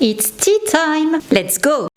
It's tea time. Let's go.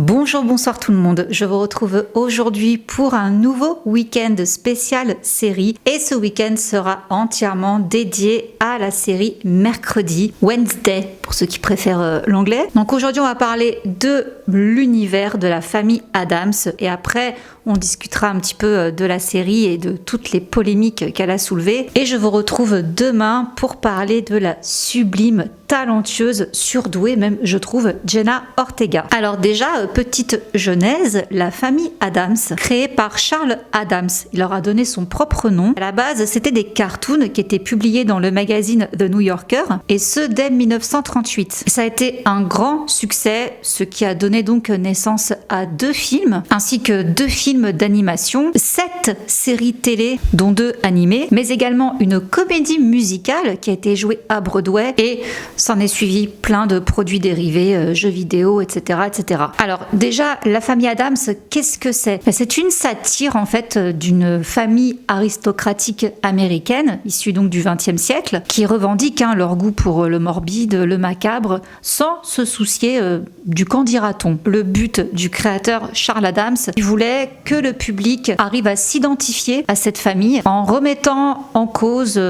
Bonjour, bonsoir tout le monde. Je vous retrouve aujourd'hui pour un nouveau week-end spécial série. Et ce week-end sera entièrement dédié à la série Mercredi, Wednesday, pour ceux qui préfèrent l'anglais. Donc aujourd'hui, on va parler de l'univers de la famille Addams. Et après, on discutera un petit peu de la série et de toutes les polémiques qu'elle a soulevées. Et je vous retrouve demain pour parler de la sublime, talentueuse, surdouée même, je trouve, Jenna Ortega. Alors déjà, petite genèse, la famille Addams, créée par Charles Addams. Il leur a donné son propre nom. À la base, c'était des cartoons qui étaient publiés dans le magazine The New Yorker, et ce dès 1938. Ça a été un grand succès, ce qui a donné donc naissance à 2 films, ainsi que 2 films d'animation, 7 séries télé, dont 2 animées, mais également une comédie musicale qui a été jouée à Broadway, et s'en est suivi plein de produits dérivés, jeux vidéo, etc., etc. Alors déjà, la famille Addams, qu'est-ce que c'est ? C'est une satire en fait d'une famille aristocratique américaine, issue donc du XXe siècle, qui revendique leur goût pour le morbide, le macabre, sans se soucier du qu'en dira-t-on. Le but du créateur Charles Addams, il voulait que le public arrive à s'identifier à cette famille en remettant en cause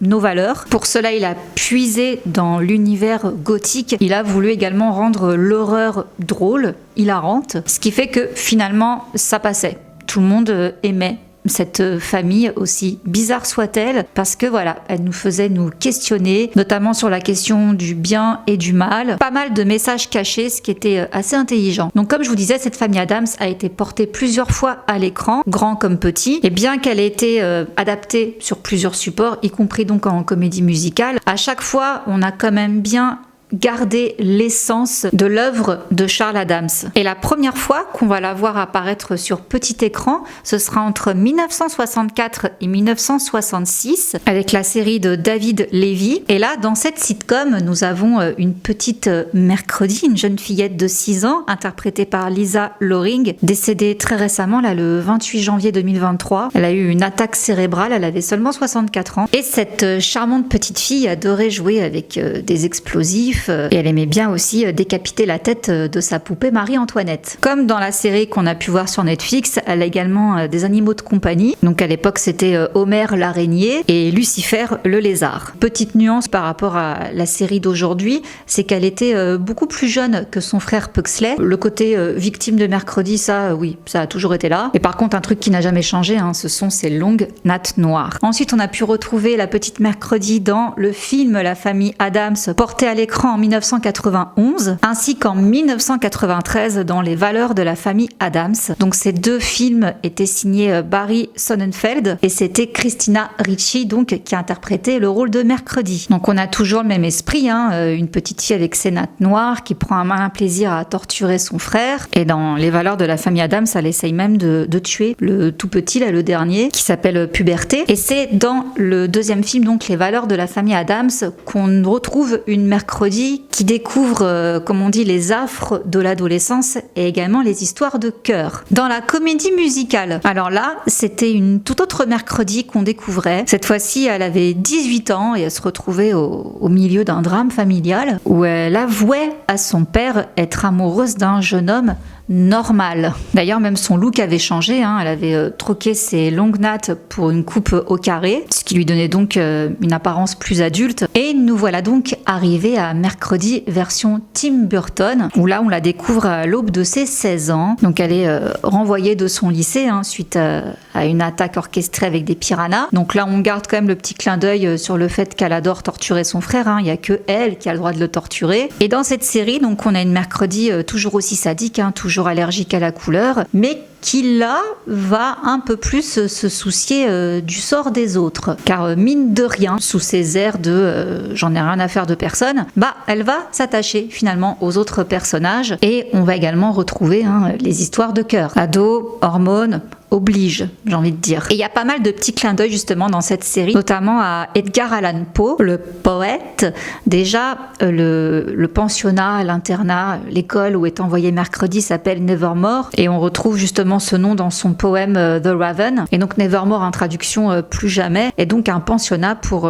nos valeurs. Pour cela, il a puisé dans l'univers gothique. Il a voulu également rendre l'horreur drôle, hilarante, ce qui fait que finalement, ça passait. Tout le monde aimait cette famille, aussi bizarre soit-elle, parce que voilà, elle nous faisait nous questionner, notamment sur la question du bien et du mal. Pas mal de messages cachés, ce qui était assez intelligent. Donc comme je vous disais, cette famille Addams a été portée plusieurs fois à l'écran, grand comme petit, et bien qu'elle ait été adaptée sur plusieurs supports, y compris donc en comédie musicale, à chaque fois, on a quand même bien garder l'essence de l'œuvre de Charles Addams. Et la première fois qu'on va la voir apparaître sur petit écran, ce sera entre 1964 et 1966 avec la série de David Levy. Et là, dans cette sitcom, nous avons une petite Mercredi, une jeune fillette de 6 ans, interprétée par Lisa Loring, décédée très récemment, là, le 28 janvier 2023. Elle a eu une attaque cérébrale, elle avait seulement 64 ans. Et cette charmante petite fille adorait jouer avec des explosifs, et elle aimait bien aussi décapiter la tête de sa poupée Marie-Antoinette. Comme dans la série qu'on a pu voir sur Netflix, elle a également des animaux de compagnie. Donc à l'époque, c'était Homer l'araignée et Lucifer le lézard. Petite nuance par rapport à la série d'aujourd'hui, c'est qu'elle était beaucoup plus jeune que son frère Pugsley. Le côté victime de Mercredi, ça, oui, ça a toujours été là. Et par contre, un truc qui n'a jamais changé, ce sont ses longues nattes noires. Ensuite, on a pu retrouver la petite Mercredi dans le film La famille Addams, porté à l'écran en 1991, ainsi qu'en 1993 dans Les valeurs de la famille Addams. Donc ces 2 films étaient signés Barry Sonnenfeld et c'était Christina Ricci donc qui a interprété le rôle de Mercredi. Donc on a toujours le même esprit, une petite fille avec ses nattes noires qui prend un malin plaisir à torturer son frère. Et dans Les valeurs de la famille Addams, elle essaye même de tuer le tout petit, là, le dernier, qui s'appelle Puberté. Et c'est dans le 2e film, donc Les valeurs de la famille Addams, qu'on retrouve une Mercredi qui découvre, comme on dit, les affres de l'adolescence et également les histoires de cœur. Dans la comédie musicale, alors là, c'était une toute autre Mercredi qu'on découvrait. Cette fois-ci, elle avait 18 ans et elle se retrouvait au milieu d'un drame familial où elle avouait à son père être amoureuse d'un jeune homme normal. D'ailleurs, même son look avait changé, elle avait troqué ses longues nattes pour une coupe au carré, ce qui lui donnait donc une apparence plus adulte. Et nous voilà donc arrivés à Mercredi version Tim Burton, où là on la découvre à l'aube de ses 16 ans. Donc elle est renvoyée de son lycée suite à une attaque orchestrée avec des piranhas. Donc là on garde quand même le petit clin d'œil sur le fait qu'elle adore torturer son frère, il n'y a que elle qui a le droit de le torturer. Et dans cette série, donc on a une Mercredi toujours aussi sadique, toujours allergique à la couleur, mais qui là va un peu plus se soucier du sort des autres. Car mine de rien, sous ses airs de j'en ai rien à faire de personne, elle va s'attacher finalement aux autres personnages. Et on va également retrouver les histoires de cœur. Ados, hormones, oblige, j'ai envie de dire. Et il y a pas mal de petits clins d'œil justement dans cette série, notamment à Edgar Allan Poe, le poète. Déjà, le pensionnat, l'internat, l'école où est envoyé Mercredi s'appelle Nevermore, et on retrouve justement ce nom dans son poème The Raven. Et donc Nevermore en traduction plus jamais, est donc un pensionnat pour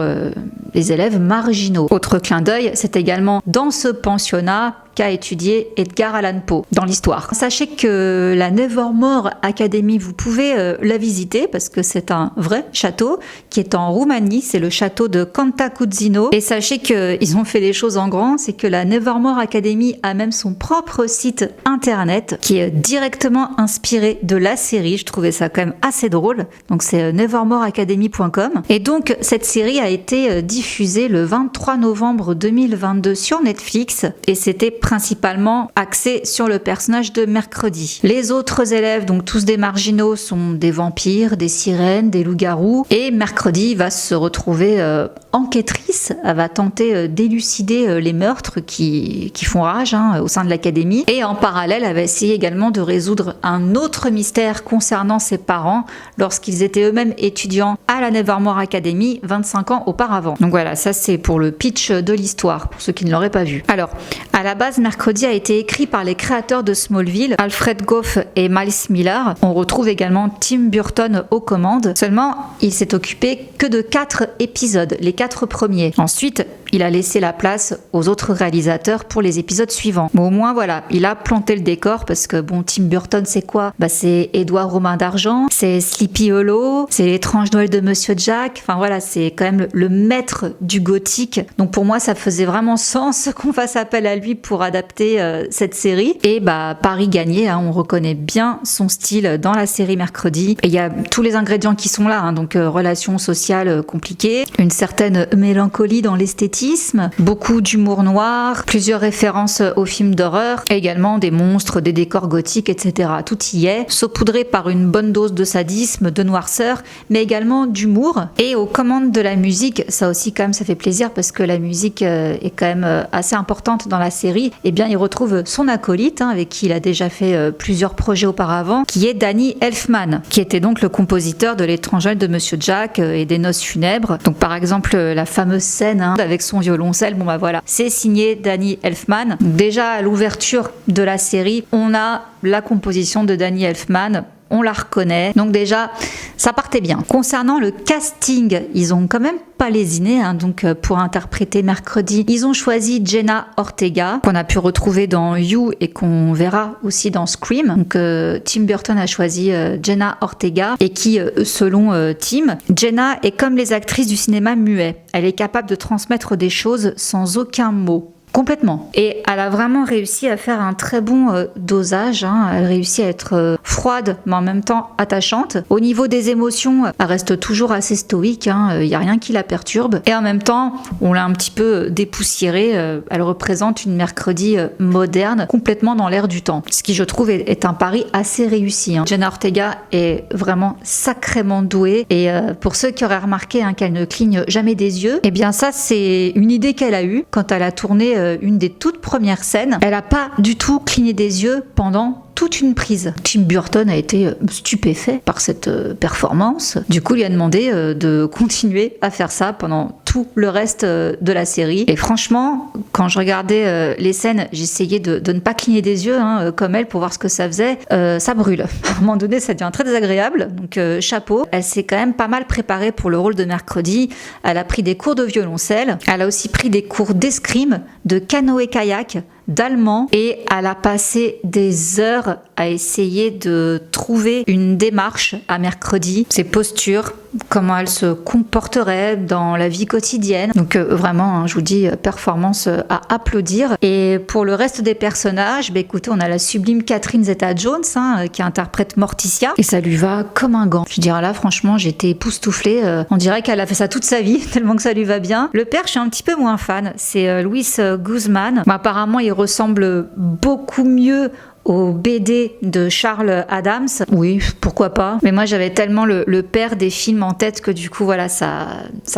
les élèves marginaux. Autre clin d'œil, c'est également dans ce pensionnat qu'a étudié Edgar Allan Poe dans l'histoire. Sachez que la Nevermore Academy, vous pouvez la visiter parce que c'est un vrai château qui est en Roumanie, c'est le château de Cantacuzino. Et sachez qu'ils ont fait des choses en grand, c'est que la Nevermore Academy a même son propre site internet qui est directement inspiré de la série. Je trouvais ça quand même assez drôle. Donc c'est nevermoreacademy.com. Et donc cette série a été diffusée le 23 novembre 2022 sur Netflix et c'était principalement axé sur le personnage de Mercredi. Les autres élèves, donc tous des marginaux, sont des vampires, des sirènes, des loups-garous, et Mercredi va se retrouver enquêtrice. Elle va tenter d'élucider les meurtres qui font rage au sein de l'académie, et en parallèle elle va essayer également de résoudre un autre mystère concernant ses parents lorsqu'ils étaient eux-mêmes étudiants à la Nevermore Academy 25 ans auparavant. Donc voilà, ça c'est pour le pitch de l'histoire, pour ceux qui ne l'auraient pas vu. Alors, à la base, Mercredi a été écrit par les créateurs de Smallville, Alfred Gough et Miles Millar. On retrouve également Tim Burton aux commandes. Seulement, il s'est occupé que de 4 épisodes, les 4 premiers. Ensuite, il a laissé la place aux autres réalisateurs pour les épisodes suivants. Bon, au moins, voilà, il a planté le décor parce que, bon, Tim Burton, c'est quoi ? C'est Édouard Romain d'Argent, c'est Sleepy Hollow, c'est L'étrange Noël de Monsieur Jack. Enfin, voilà, c'est quand même le maître du gothique. Donc, pour moi, ça faisait vraiment sens qu'on fasse appel à lui pour adapter cette série. Et Paris gagné, on reconnaît bien son style dans la série Mercredi. Et il y a tous les ingrédients qui sont là, donc relations sociales compliquées, une certaine mélancolie dans l'esthétisme, beaucoup d'humour noir, plusieurs références aux films d'horreur, et également des monstres, des décors gothiques, etc. Tout y est, saupoudré par une bonne dose de sadisme, de noirceur, mais également d'humour. Et aux commandes de la musique, ça aussi quand même ça fait plaisir parce que la musique est quand même assez importante dans la série. Et bien il retrouve son acolyte, avec qui il a déjà fait plusieurs projets auparavant, qui est Danny Elfman, qui était donc le compositeur de L'étrange Noël de Monsieur Jack et des Noces funèbres. Donc par exemple la fameuse scène avec son violoncelle, voilà, c'est signé Danny Elfman. Donc, déjà à l'ouverture de la série, on a la composition de Danny Elfman. On la reconnaît. Donc déjà, ça partait bien. Concernant le casting, ils ont quand même pas lésiné. Donc pour interpréter Mercredi, ils ont choisi Jenna Ortega, qu'on a pu retrouver dans You et qu'on verra aussi dans Scream. Donc Tim Burton a choisi Jenna Ortega et qui, selon Tim, Jenna est comme les actrices du cinéma muet. Elle est capable de transmettre des choses sans aucun mot. Complètement. Et elle a vraiment réussi à faire un très bon dosage. Elle réussit à être froide, mais en même temps attachante. Au niveau des émotions, elle reste toujours assez stoïque. Il n'y a rien qui la perturbe. Et en même temps, on l'a un petit peu dépoussiérée. Elle représente une Mercredi moderne, complètement dans l'air du temps. Ce qui, je trouve, est un pari assez réussi. Jenna Ortega est vraiment sacrément douée. Et pour ceux qui auraient remarqué qu'elle ne cligne jamais des yeux, eh bien ça, c'est une idée qu'elle a eue quand elle a tourné une des toutes premières scènes. Elle n'a pas du tout cligné des yeux pendant toute une prise. Tim Burton a été stupéfait par cette performance. Du coup, il lui a demandé de continuer à faire ça pendant tout le reste de la série. Et franchement, quand je regardais les scènes, j'essayais de ne pas cligner des yeux comme elle pour voir ce que ça faisait. Ça brûle. À un moment donné, ça devient très désagréable. Donc chapeau. Elle s'est quand même pas mal préparée pour le rôle de Mercredi. Elle a pris des cours de violoncelle. Elle a aussi pris des cours d'escrime, de canoë-kayak, d'allemand, et elle a passé des heures à essayer de trouver une démarche à Mercredi, ses postures, comment elle se comporterait dans la vie quotidienne. Donc vraiment, je vous dis, performance à applaudir. Et pour le reste des personnages, écoutez, on a la sublime Catherine Zeta-Jones qui interprète Morticia, et ça lui va comme un gant. Je dirais là, franchement, j'étais époustouflée. On dirait qu'elle a fait ça toute sa vie, tellement que ça lui va bien. Le père, je suis un petit peu moins fan. C'est Luis Guzman. Apparemment, il ressemble beaucoup mieux aux BD de Charles Addams. Oui, pourquoi pas. Mais moi, j'avais tellement le père des films en tête que du coup, voilà, ça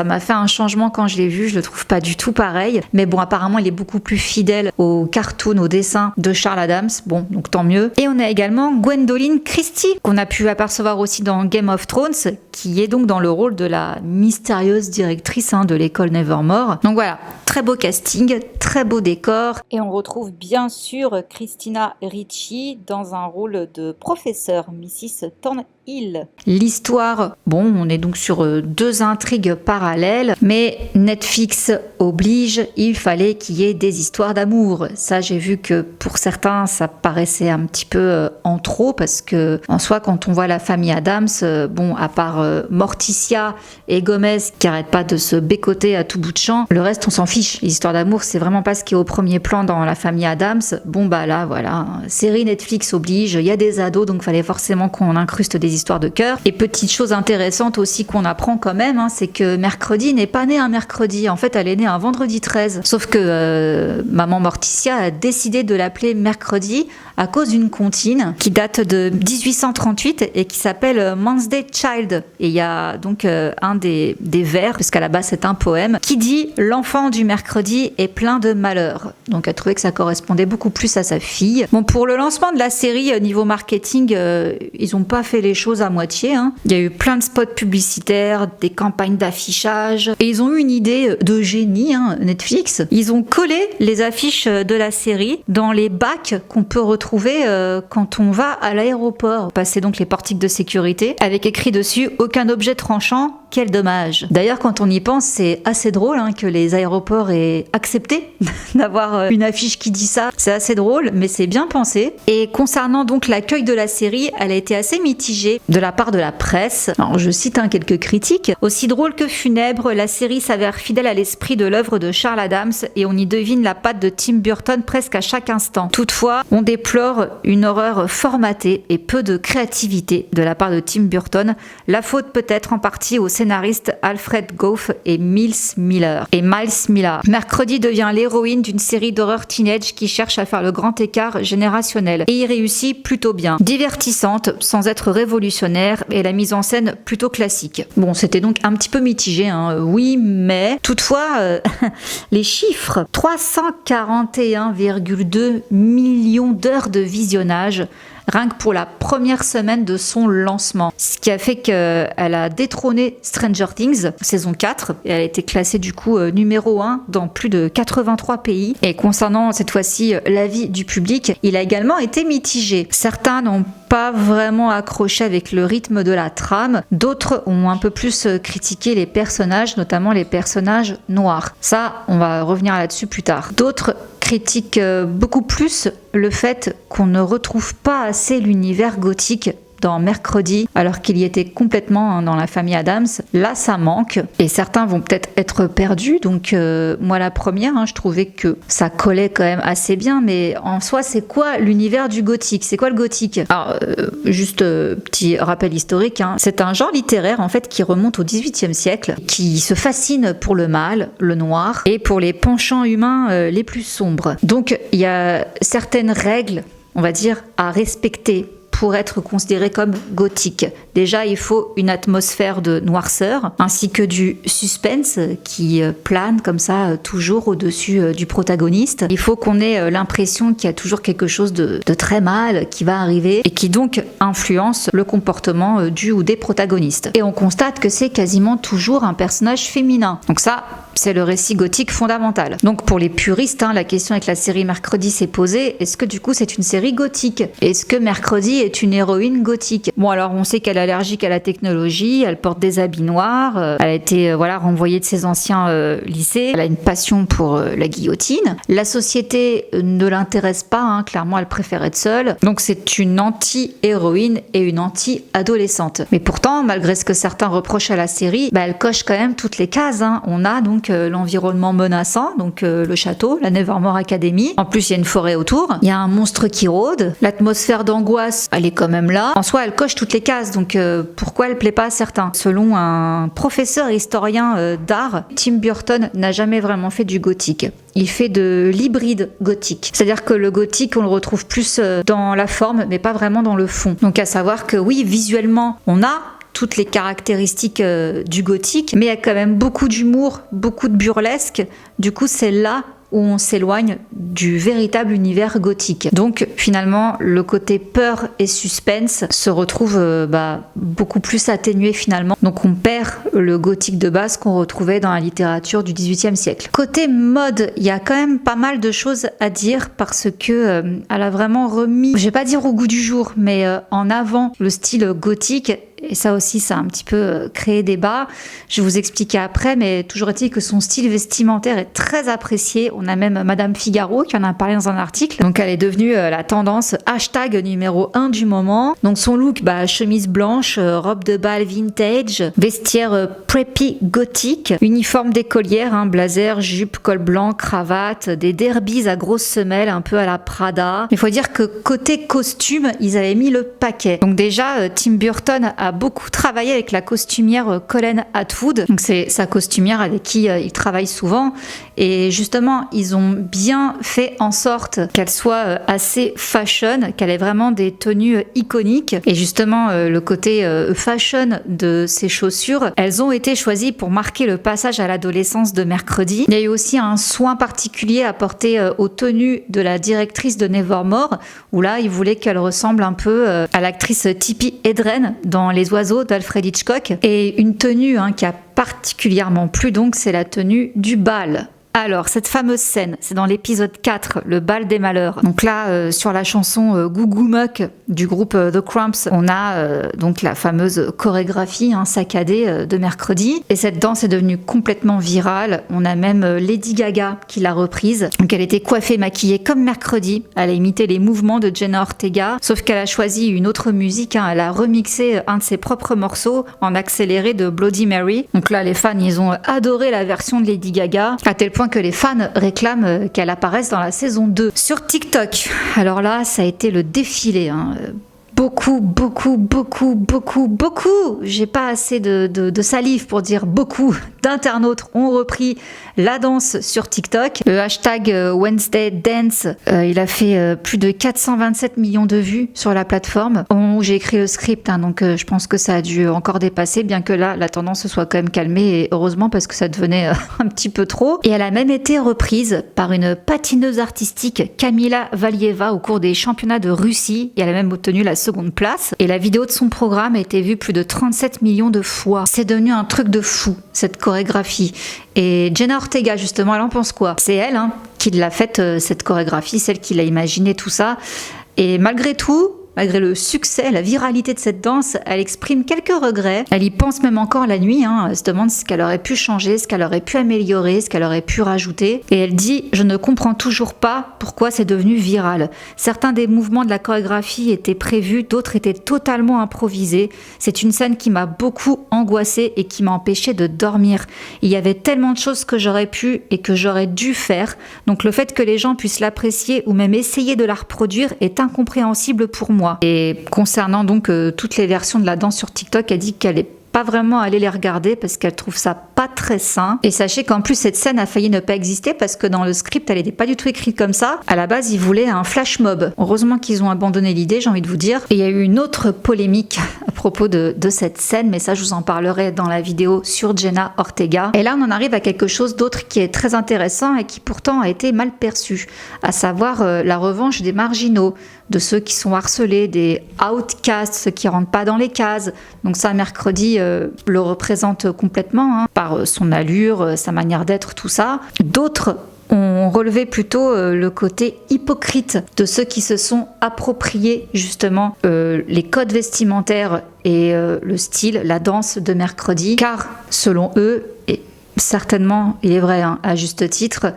m'a fait un changement quand je l'ai vu. Je le trouve pas du tout pareil. Mais bon, apparemment, il est beaucoup plus fidèle aux cartoons, aux dessins de Charles Addams. Bon, donc tant mieux. Et on a également Gwendoline Christie, qu'on a pu apercevoir aussi dans Game of Thrones, qui est donc dans le rôle de la mystérieuse directrice de l'école Nevermore. Donc voilà, très beau casting, très beau décor. Et on retrouve bien sûr Christina Ricci dans un rôle de professeur, Mrs. Thornhill. L'histoire, bon, on est donc sur 2 intrigues parallèles, mais Netflix oblige, il fallait qu'il y ait des histoires d'amour. Ça, j'ai vu que pour certains, ça paraissait un petit peu en trop, parce que en soi, quand on voit la famille Addams, bon, à part Morticia et Gomez qui n'arrêtent pas de se bécoter à tout bout de champ, le reste, on s'en fiche. Les histoires d'amour, c'est vraiment pas ce qui est au premier plan dans la famille Addams. Bon, bah là, voilà, série Netflix oblige, il y a des ados, donc fallait forcément qu'on incruste des histoires de cœur. Et petite chose intéressante aussi qu'on apprend quand même, c'est que Mercredi n'est pas née un mercredi. En fait, elle est née un vendredi 13. Sauf que maman Morticia a décidé de l'appeler Mercredi à cause d'une comptine qui date de 1838 et qui s'appelle Monday Child. Et il y a donc un des vers, puisqu'à la base c'est un poème, qui dit « L'enfant du mercredi est plein de malheur ». Donc elle trouvait que ça correspondait beaucoup plus à sa fille. Bon, pour le lancement de la série, niveau marketing, ils n'ont pas fait les choses à moitié. Il y a eu plein de spots publicitaires, des campagnes d'affichage, et ils ont eu une idée de génie, Netflix. Ils ont collé les affiches de la série dans les bacs qu'on peut retrouver quand on va à l'aéroport. Passer donc les portiques de sécurité avec écrit dessus « Aucun objet tranchant, quel dommage ». D'ailleurs, quand on y pense, c'est assez drôle que les aéroports aient accepté d'avoir une affiche qui dit ça. C'est assez drôle, mais c'est bien pensé. Et concernant donc l'accueil de la série, elle a été assez mitigée de la part de la presse. Alors, je cite quelques critiques. Aussi drôle que funèbre, la série s'avère fidèle à l'esprit de l'œuvre de Charles Addams et on y devine la patte de Tim Burton presque à chaque instant. Toutefois, on déplore une horreur formatée et peu de créativité de la part de Tim Burton. La faute peut être en partie aux scénaristes Alfred Gough et Miles Miller. Mercredi devient l'héroïne d'une série d'horreur teenage qui cherche à faire le grand écart générationnel et y réussit plutôt bien. Divertissante, sans être révolutionnaire, et la mise en scène plutôt classique. Bon, c'était donc un petit peu mitigé, oui, mais toutefois, les chiffres, 341,2 millions d'heures de visionnage, rien que pour la première semaine de son lancement. Ce qui a fait qu'elle a détrôné Stranger Things, saison 4, et elle a été classée du coup numéro 1 dans plus de 83 pays. Et concernant cette fois-ci l'avis du public, il a également été mitigé. Certains n'ont pas vraiment accroché avec le rythme de la trame, d'autres ont un peu plus critiqué les personnages, notamment les personnages noirs. Ça, on va revenir là-dessus plus tard. D'autres critiquent beaucoup plus le fait qu'on ne retrouve pas assez l'univers gothique dans Mercredi, alors qu'il y était complètement dans la famille Addams. Là, ça manque, et certains vont peut-être être perdus, donc moi la première, je trouvais que ça collait quand même assez bien, mais en soi, c'est quoi l'univers du gothique? C'est quoi le gothique? Alors, juste petit rappel historique, c'est un genre littéraire en fait qui remonte au XVIIIe siècle, qui se fascine pour le mal, le noir, et pour les penchants humains les plus sombres. Donc, il y a certaines règles, on va dire, à respecter pour être considéré comme gothique. Déjà, il faut une atmosphère de noirceur, ainsi que du suspense qui plane comme ça toujours au-dessus du protagoniste. Il faut qu'on ait l'impression qu'il y a toujours quelque chose de très mal qui va arriver et qui donc influence le comportement du ou des protagonistes. Et on constate que c'est quasiment toujours un personnage féminin. Donc ça, c'est le récit gothique fondamental. Donc pour les puristes, la question avec la série Mercredi s'est posée, est-ce que du coup c'est une série gothique? Est-ce que Mercredi est une héroïne gothique? Bon, alors on sait qu'elle est allergique à la technologie, elle porte des habits noirs, elle a été renvoyée de ses anciens lycées, elle a une passion pour la guillotine. La société ne l'intéresse pas, clairement elle préfère être seule. Donc c'est une anti-héroïne et une anti-adolescente. Mais pourtant, malgré ce que certains reprochent à la série, elle coche quand même toutes les cases. On a donc manque l'environnement menaçant, donc le château, la Nevermore Academy. En plus, il y a une forêt autour, il y a un monstre qui rôde, l'atmosphère d'angoisse, elle est quand même là. En soi, elle coche toutes les cases, donc pourquoi elle plaît pas à certains? Selon un professeur et historien d'art, Tim Burton n'a jamais vraiment fait du gothique. Il fait de l'hybride gothique. C'est-à-dire que le gothique, on le retrouve plus dans la forme, mais pas vraiment dans le fond. Donc à savoir que oui, visuellement, on a toutes les caractéristiques du gothique, mais il y a quand même beaucoup d'humour, beaucoup de burlesque. Du coup, c'est là où on s'éloigne du véritable univers gothique. Donc finalement, le côté peur et suspense se retrouve beaucoup plus atténué finalement. Donc on perd le gothique de base qu'on retrouvait dans la littérature du XVIIIe siècle. Côté mode, il y a quand même pas mal de choses à dire parce que elle a vraiment remis, je vais pas dire au goût du jour, mais en avant le style gothique. Et ça aussi, ça a un petit peu créé débat. Je vais vous expliquer après, mais toujours est-il que son style vestimentaire est très apprécié. On a même Madame Figaro qui en a parlé dans un article. Donc elle est devenue la tendance hashtag numéro 1 du moment. Donc son look, chemise blanche, robe de bal vintage, vestiaire preppy gothique, uniforme d'écolière, blazer, jupe, col blanc, cravate, des derbies à grosses semelles, un peu à la Prada. Il faut dire que côté costume, ils avaient mis le paquet. Donc déjà, Tim Burton a beaucoup travaillé avec la costumière Colleen Atwood. Donc c'est sa costumière avec qui il travaille souvent. Et justement, ils ont bien fait en sorte qu'elle soit assez fashion, qu'elle ait vraiment des tenues iconiques. Et justement, le côté fashion de ces chaussures, elles ont été choisies pour marquer le passage à l'adolescence de Mercredi. Il y a eu aussi un soin particulier apporté aux tenues de la directrice de Nevermore, où là, ils voulaient qu'elle ressemble un peu à l'actrice Tippi Hedren dans Les Oiseaux d'Alfred Hitchcock. Et une tenue qui a particulièrement plu, donc, c'est la tenue du bal. Alors, cette fameuse scène, c'est dans l'épisode 4, le bal des malheurs. Donc là, sur la chanson Goo Goo Muck du groupe The Cramps, on a donc la fameuse chorégraphie saccadée de Mercredi. Et cette danse est devenue complètement virale. On a même Lady Gaga qui l'a reprise. Donc elle était coiffée, maquillée comme Mercredi. Elle a imité les mouvements de Jenna Ortega, sauf qu'elle a choisi une autre musique. Elle a remixé un de ses propres morceaux en accéléré de Bloody Mary. Donc là, les fans, ils ont adoré la version de Lady Gaga, à tel point que les fans réclament qu'elle apparaisse dans la saison 2. Sur TikTok, alors là, ça a été le défilé. Beaucoup. J'ai pas assez de salive pour dire beaucoup d'internautes ont repris la danse sur TikTok. Le hashtag Wednesday Dance, il a fait plus de 427 millions de vues sur la plateforme. Au moment où j'ai écrit le script, donc je pense que ça a dû encore dépasser, bien que là, la tendance se soit quand même calmée, et heureusement parce que ça devenait un petit peu trop. Et elle a même été reprise par une patineuse artistique, Kamila Valieva, au cours des championnats de Russie, et elle a même obtenu la seconde place. Et la vidéo de son programme a été vue plus de 37 millions de fois. C'est devenu un truc de fou, cette chorégraphie. Et Jenna Ortega, justement, elle en pense quoi? C'est elle qui l'a faite, cette chorégraphie, celle qui l'a imaginé tout ça. Et malgré tout, malgré le succès, la viralité de cette danse, elle exprime quelques regrets. Elle y pense même encore la nuit. Elle se demande ce qu'elle aurait pu changer, ce qu'elle aurait pu améliorer, ce qu'elle aurait pu rajouter. Et elle dit « Je ne comprends toujours pas pourquoi c'est devenu viral. Certains des mouvements de la chorégraphie étaient prévus, d'autres étaient totalement improvisés. C'est une scène qui m'a beaucoup angoissée et qui m'a empêchée de dormir. Il y avait tellement de choses que j'aurais pu et que j'aurais dû faire. Donc le fait que les gens puissent l'apprécier ou même essayer de la reproduire est incompréhensible pour moi. » Et concernant donc toutes les versions de la danse sur TikTok, elle dit qu'elle est pas vraiment aller les regarder parce qu'elle trouve ça pas très sain. Et sachez qu'en plus cette scène a failli ne pas exister parce que dans le script elle n'était pas du tout écrite comme ça. À la base ils voulaient un flash mob. Heureusement qu'ils ont abandonné l'idée, j'ai envie de vous dire. Et il y a eu une autre polémique à propos de cette scène, mais ça je vous en parlerai dans la vidéo sur Jenna Ortega. Et là on en arrive à quelque chose d'autre qui est très intéressant et qui pourtant a été mal perçu, à savoir la revanche des marginaux, de ceux qui sont harcelés, des outcasts, ceux qui rentrent pas dans les cases. Donc ça, Mercredi le représente complètement, par son allure, sa manière d'être, tout ça. D'autres ont relevé plutôt le côté hypocrite de ceux qui se sont appropriés justement les codes vestimentaires et le style, la danse de Mercredi, car selon eux, et certainement il est vrai à juste titre,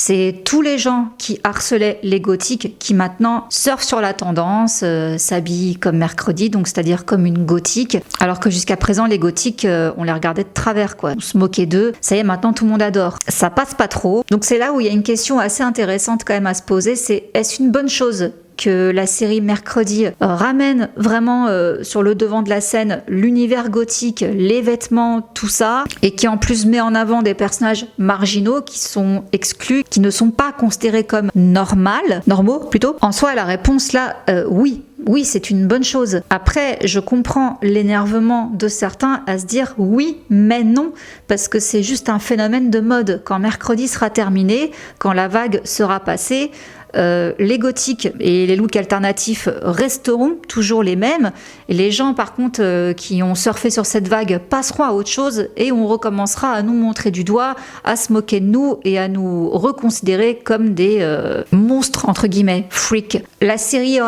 C'est tous les gens qui harcelaient les gothiques qui maintenant surfent sur la tendance, s'habillent comme Mercredi, donc c'est-à-dire comme une gothique, alors que jusqu'à présent les gothiques, on les regardait de travers, quoi. On se moquait d'eux. Ça y est, maintenant tout le monde adore. Ça passe pas trop. Donc c'est là où il y a une question assez intéressante quand même à se poser, c'est est-ce une bonne chose que la série Mercredi ramène vraiment sur le devant de la scène l'univers gothique, les vêtements, tout ça, et qui en plus met en avant des personnages marginaux qui sont exclus, qui ne sont pas considérés comme normaux plutôt. En soi, la réponse là, oui. Oui, c'est une bonne chose. Après, je comprends l'énervement de certains à se dire oui, mais non, parce que c'est juste un phénomène de mode. Quand Mercredi sera terminé, quand la vague sera passée, les gothiques et les looks alternatifs resteront toujours les mêmes. Et les gens, par contre, qui ont surfé sur cette vague passeront à autre chose et on recommencera à nous montrer du doigt, à se moquer de nous et à nous reconsidérer comme des monstres, entre guillemets, freaks. La série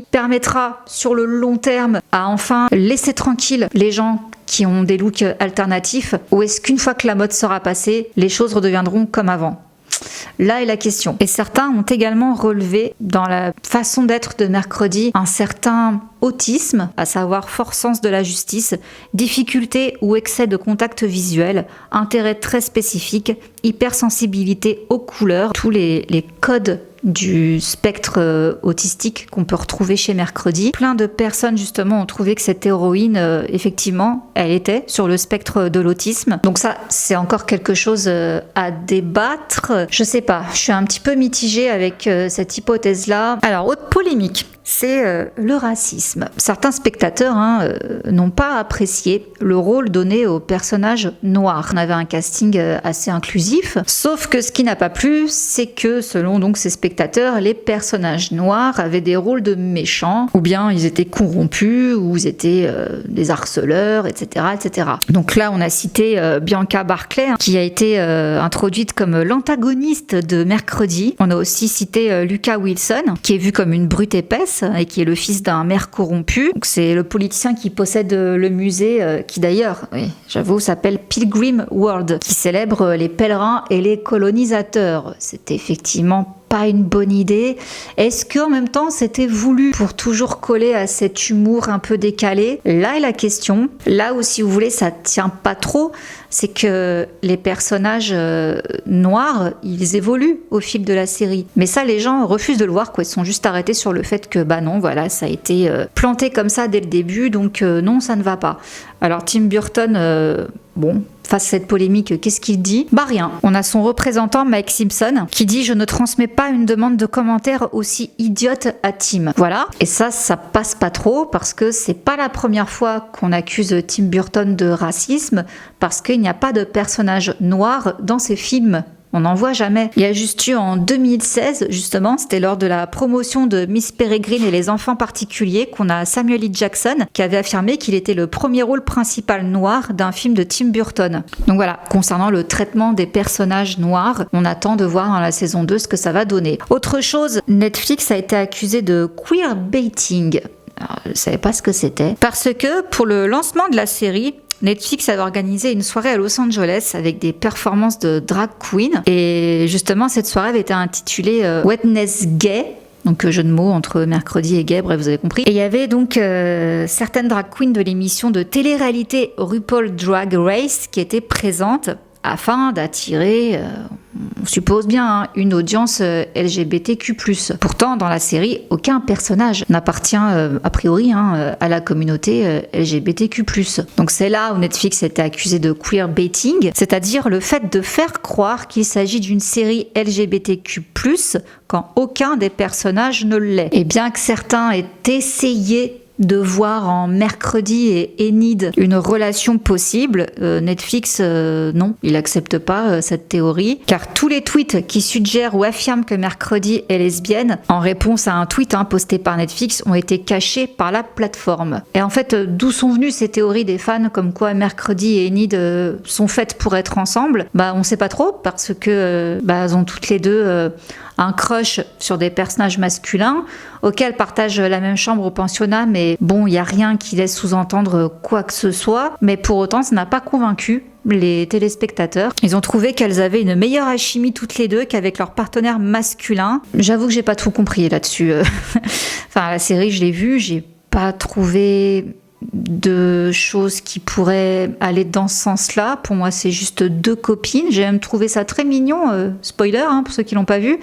permettra sur le long terme à enfin laisser tranquille les gens qui ont des looks alternatifs, ou est-ce qu'une fois que la mode sera passée, les choses redeviendront comme avant ? Là est la question. Et certains ont également relevé dans la façon d'être de Mercredi un certain autisme, à savoir fort sens de la justice, difficulté ou excès de contact visuel, intérêt très spécifique, hypersensibilité aux couleurs, tous les codes du spectre autistique qu'on peut retrouver chez Mercredi. Plein de personnes justement ont trouvé que cette héroïne, effectivement, elle était sur le spectre de l'autisme. Donc ça, c'est encore quelque chose à débattre. Je sais pas, je suis un petit peu mitigée avec cette hypothèse-là. Alors, autre polémique, c'est le racisme. Certains spectateurs n'ont pas apprécié le rôle donné aux personnages noirs. On avait un casting assez inclusif, sauf que ce qui n'a pas plu, c'est que selon donc ces spectateurs, les personnages noirs avaient des rôles de méchants, ou bien ils étaient corrompus, ou ils étaient des harceleurs, etc., etc. Donc là, on a cité Bianca Barclay, qui a été introduite comme l'antagoniste de Mercredi. On a aussi cité Lucas Wilson, qui est vu comme une brute épaisse, et qui est le fils d'un maire corrompu. Donc, c'est le politicien qui possède le musée, qui d'ailleurs, oui, j'avoue, s'appelle Pilgrim World, qui célèbre les pèlerins et les colonisateurs. C'est effectivement pas une bonne idée. Est-ce qu'en même temps c'était voulu pour toujours coller à cet humour un peu décalé? Là est la question. Là où, si vous voulez, ça tient pas trop, c'est que les personnages noirs, ils évoluent au fil de la série. Mais ça, les gens refusent de le voir, quoi. Ils sont juste arrêtés sur le fait que, bah non, voilà, ça a été planté comme ça dès le début, donc non, ça ne va pas. Alors Tim Burton, face à cette polémique, qu'est-ce qu'il dit? Bah rien. On a son représentant Mike Simpson qui dit: je ne transmets pas une demande de commentaire aussi idiote à Tim. Voilà. Et ça passe pas trop, parce que c'est pas la première fois qu'on accuse Tim Burton de racisme, parce qu'il n'y a pas de personnage noir dans ses films. On n'en voit jamais. Il y a juste eu en 2016, justement, c'était lors de la promotion de Miss Peregrine et les enfants particuliers, qu'on a Samuel L. Jackson qui avait affirmé qu'il était le premier rôle principal noir d'un film de Tim Burton. Donc voilà, concernant le traitement des personnages noirs, on attend de voir dans la saison 2 ce que ça va donner. Autre chose, Netflix a été accusé de queerbaiting. Alors, je ne savais pas ce que c'était. Parce que pour le lancement de la série, Netflix avait organisé une soirée à Los Angeles avec des performances de drag queen. Et justement, cette soirée avait été intitulée Wetness Gay. Donc jeu de mots entre mercredi et gay, bref, vous avez compris. Et il y avait donc certaines drag queens de l'émission de télé-réalité RuPaul Drag Race qui étaient présentes afin d'attirer, on suppose bien, une audience LGBTQ+. Pourtant, dans la série, aucun personnage n'appartient a priori à la communauté LGBTQ+. Donc c'est là où Netflix était accusé de queerbaiting, c'est-à-dire le fait de faire croire qu'il s'agit d'une série LGBTQ+, quand aucun des personnages ne l'est. Et bien que certains aient essayé de voir en Mercredi et Enid une relation possible, Netflix, non, il n'accepte pas cette théorie, car tous les tweets qui suggèrent ou affirment que Mercredi est lesbienne, en réponse à un tweet posté par Netflix, ont été cachés par la plateforme. Et en fait, d'où sont venues ces théories des fans comme quoi Mercredi et Enid sont faites pour être ensemble? On sait pas trop, parce que elles ont toutes les deux un crush sur des personnages masculins auxquels partagent la même chambre au pensionnat, mais et bon, il n'y a rien qui laisse sous-entendre quoi que ce soit, mais pour autant, ça n'a pas convaincu les téléspectateurs. Ils ont trouvé qu'elles avaient une meilleure alchimie toutes les deux qu'avec leur partenaire masculin. J'avoue que j'ai pas tout compris là-dessus. Enfin, la série, je l'ai vue, j'ai pas trouvé de choses qui pourraient aller dans ce sens-là. Pour moi, c'est juste deux copines. J'ai même trouvé ça très mignon. Spoiler, pour ceux qui l'ont pas vu.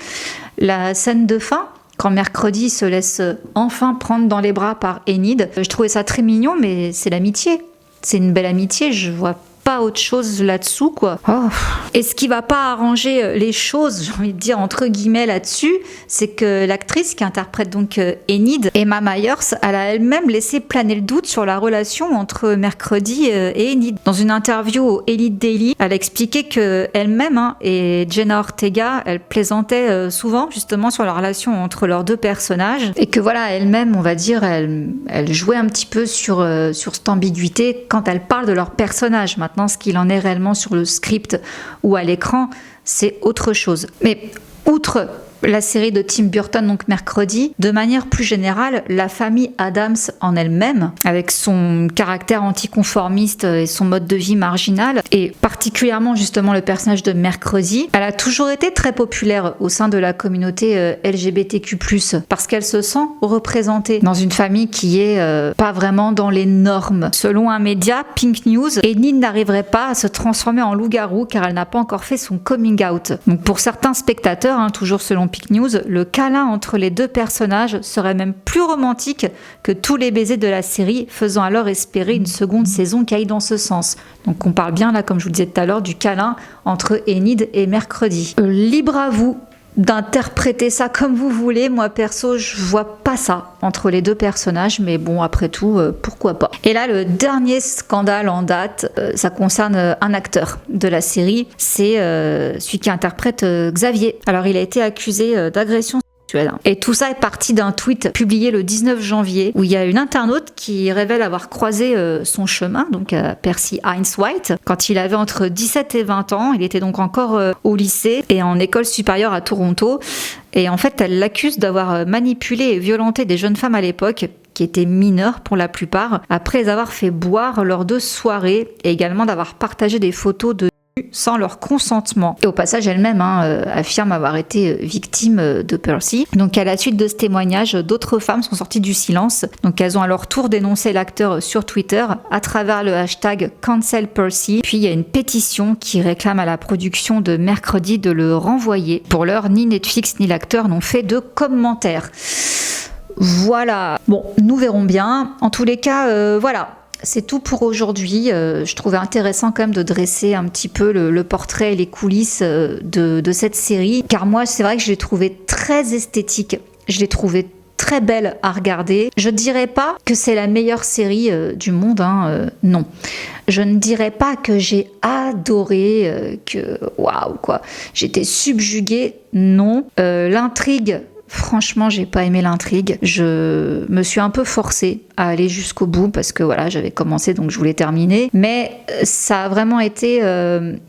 La scène de fin, quand Mercredi se laisse enfin prendre dans les bras par Enid. Je trouvais ça très mignon, mais c'est l'amitié. C'est une belle amitié, je vois pas autre chose là-dessous, quoi. Oh. Et ce qui va pas arranger les choses, j'ai envie de dire entre guillemets là-dessus, c'est que l'actrice qui interprète donc Enid, Emma Myers, elle a elle-même laissé planer le doute sur la relation entre Mercredi et Enid. Dans une interview au Elite Daily, elle a expliqué que elle-même et Jenna Ortega, elle plaisantait souvent justement sur la relation entre leurs deux personnages et que voilà, elle-même, on va dire, elle jouait un petit peu sur cette ambiguïté quand elle parle de leur personnage. Maintenant, ce qu'il en est réellement sur le script ou à l'écran, c'est autre chose. Mais outre la série de Tim Burton, donc Mercredi, de manière plus générale, la famille Addams en elle-même, avec son caractère anticonformiste et son mode de vie marginal, et particulièrement justement le personnage de Mercredi, elle a toujours été très populaire au sein de la communauté LGBTQ+, parce qu'elle se sent représentée dans une famille qui est pas vraiment dans les normes. Selon un média, Pink News, Enid n'arriverait pas à se transformer en loup-garou car elle n'a pas encore fait son coming out. Donc pour certains spectateurs, toujours selon Pink News, le câlin entre les deux personnages serait même plus romantique que tous les baisers de la série, faisant alors espérer une seconde saison qui aille dans ce sens. Donc on parle bien là, comme je vous le disais tout à l'heure, du câlin entre Enid et Mercredi. Libre à vous d'interpréter ça comme vous voulez. Moi perso, je vois pas ça entre les deux personnages, mais bon, après tout, pourquoi pas. Et là, le dernier scandale en date, ça concerne un acteur de la série, c'est celui qui interprète Xavier. Alors il a été accusé d'agression. Et tout ça est parti d'un tweet publié le 19 janvier où il y a une internaute qui révèle avoir croisé son chemin, donc Percy Hines White, quand il avait entre 17 et 20 ans. Il était donc encore au lycée et en école supérieure à Toronto. Et en fait, elle l'accuse d'avoir manipulé et violenté des jeunes femmes à l'époque, qui étaient mineures pour la plupart, après les avoir fait boire lors de soirées et également d'avoir partagé des photos de sans leur consentement. Et au passage, elle-même affirme avoir été victime de Percy. Donc à la suite de ce témoignage, d'autres femmes sont sorties du silence. Donc elles ont à leur tour dénoncé l'acteur sur Twitter à travers le hashtag Cancel Percy. Puis il y a une pétition qui réclame à la production de Mercredi de le renvoyer. Pour l'heure, ni Netflix ni l'acteur n'ont fait de commentaires. Voilà. Bon, nous verrons bien. En tous les cas, voilà. C'est tout pour aujourd'hui. Je trouvais intéressant quand même de dresser un petit peu le portrait et les coulisses de cette série. Car moi, c'est vrai que je l'ai trouvée très esthétique. Je l'ai trouvée très belle à regarder. Je ne dirais pas que c'est la meilleure série du monde, non. Je ne dirais pas que j'ai adoré, que waouh quoi. J'étais subjuguée, non. L'intrigue, franchement, j'ai pas aimé l'intrigue. Je me suis un peu forcée à aller jusqu'au bout parce que voilà, j'avais commencé donc je voulais terminer. Mais ça a vraiment été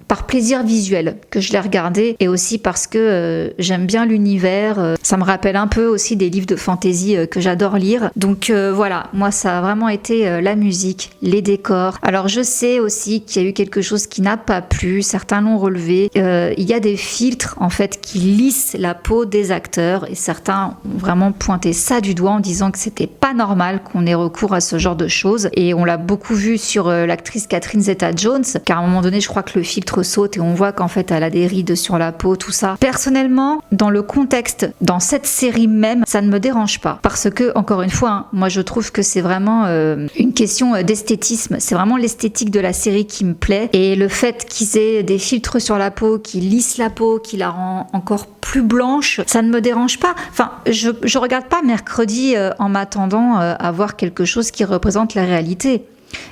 par plaisir visuel que je l'ai regardé et aussi parce que j'aime bien l'univers. Ça me rappelle un peu aussi des livres de fantasy que j'adore lire. Donc voilà, moi ça a vraiment été la musique, les décors. Alors je sais aussi qu'il y a eu quelque chose qui n'a pas plu, certains l'ont relevé. Il y a des filtres en fait qui lissent la peau des acteurs et certains ont vraiment pointé ça du doigt en disant que c'était pas normal qu'on ait recours à ce genre de choses. Et on l'a beaucoup vu sur l'actrice Catherine Zeta-Jones, car à un moment donné, je crois que le filtre saute et on voit qu'en fait, elle a des rides sur la peau, tout ça. Personnellement, dans le contexte, dans cette série même, ça ne me dérange pas. Parce que, encore une fois, moi, je trouve que c'est vraiment une question d'esthétisme. C'est vraiment l'esthétique de la série qui me plaît. Et le fait qu'ils aient des filtres sur la peau, qui lissent la peau, qui la rend encore plus blanche, ça ne me dérange pas. Enfin, je regarde pas Mercredi en m'attendant à voir quelque chose qui représente la réalité.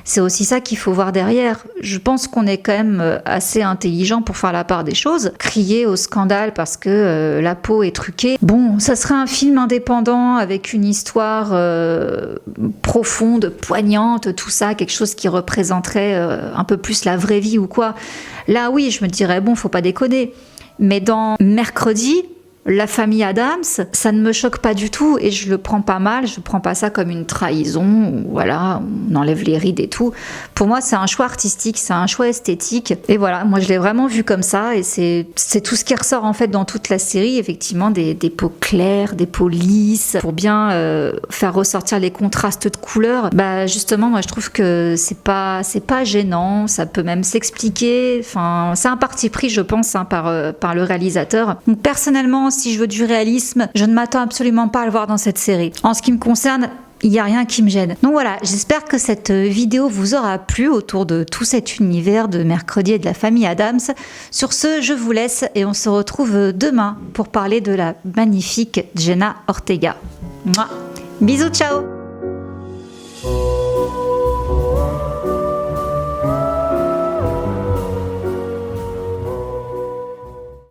C'est aussi ça qu'il faut voir derrière. Je pense qu'on est quand même assez intelligent pour faire la part des choses. Crier au scandale parce que la peau est truquée. Bon, ça serait un film indépendant avec une histoire profonde, poignante, tout ça, quelque chose qui représenterait un peu plus la vraie vie ou quoi. Là, oui, je me dirais, bon, faut pas déconner. Mais dans Mercredi, La famille Addams, ça ne me choque pas du tout et je le prends pas mal, je prends pas ça comme une trahison, voilà, on enlève les rides et tout. Pour moi, c'est un choix artistique, c'est un choix esthétique et voilà, moi je l'ai vraiment vu comme ça et c'est tout ce qui ressort en fait dans toute la série, effectivement, des peaux claires, des peaux lisses, pour bien faire ressortir les contrastes de couleurs. Bah justement, moi je trouve que c'est pas gênant, ça peut même s'expliquer, enfin, c'est un parti pris, je pense, hein, par le réalisateur. Donc personnellement, si je veux du réalisme, je ne m'attends absolument pas à le voir dans cette série. En ce qui me concerne, il n'y a rien qui me gêne. Donc voilà, j'espère que cette vidéo vous aura plu autour de tout cet univers de Mercredi et de la famille Addams. Sur ce, je vous laisse et on se retrouve demain pour parler de la magnifique Jenna Ortega. Mouah. Bisous, ciao!